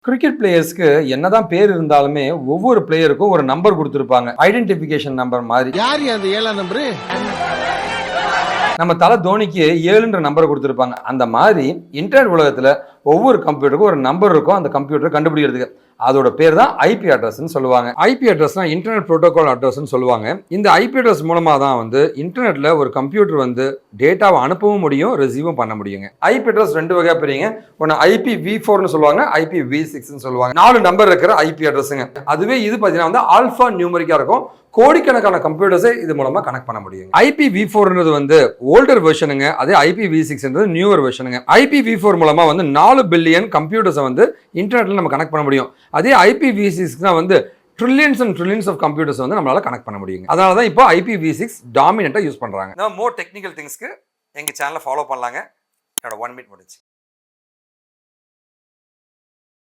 Cricket பிளேயர்ஸ்க்கு என்னதான் பேர் இருந்தாலுமே ஒவ்வொரு பிளேயருக்கும் ஒரு நம்பர் கொடுத்திருப்பாங்க. ஐடென்டிபிகேஷன் நம்பர் மாதிரி. யார் அந்த 7ஆம் நம்பர்? நம்ம தல தோனிக்கு 7ன்ற நம்பர் கொடுத்திருப்பாங்க. அந்த மாதிரி இன்டர்நெட் உலகத்துல ஒவ்வொரு கம்ப்யூட்டருக்கும் ஒரு நம்பர் இருக்கும். அந்த கம்ப்யூட்டர் கண்டுபிடிக்கிறதுக்கு அதோட பேர் தான் ஐபி அட்ரஸ்ன்னு சொல்லுவாங்க. ஐபி அட்ரஸ்னா இன்டர்நெட் புரோட்டோகால் அட்ரஸ்ன்னு சொல்லுவாங்க. இந்த ஐபி அட்ரஸ் மூலமா தான் இன்டர்நெட்ல ஒரு கம்ப்யூட்டர் டேட்டாவை அனுப்பவும் முடியும், ரிசீவும் பண்ண முடியுங்க. ஐபி அட்ரஸ் 2 வகையா பிரியுங்க. ஒன்னு IPv4ன்னு சொல்லுவாங்க, IPv6ன்னு சொல்லுவாங்க. 4 நம்பர் இருக்கிற ஐபி அட்ரஸ்ங்க. அதுவே இது பாத்தீங்கன்னா ஆல்பா நியூமரிக்கா இருக்கும். கோடிக்கணக்கான கம்ப்யூட்டர்ஸை இது மூலமா கனெக்ட் பண்ண முடியும். IPv4ன்றது ஓல்டர் வெர்ஷனுங்க. அதே IPv6ன்றது நியூவர் வெர்ஷனுங்க. IPv4 மூலமா 4 பில்லியன் கம்ப்யூட்டர்ஸை இன்டர்நெட்ல நம்ம கனெக்ட் பண்ண முடியும். அதே IPv6னா trillions and trillions of computers நம்மளால கனெக்ட் பண்ண முடியுங்க. அதனால தான் இப்போ IPv6 டாமினேட்டா யூஸ் பண்றாங்க. மோர் டெக்னிக்கல் திங்ஸ்க்கு எங்க சேனலை ஃபாலோ பண்ணலாங்க. என்னோட 1 மினிட் முடிச்சு.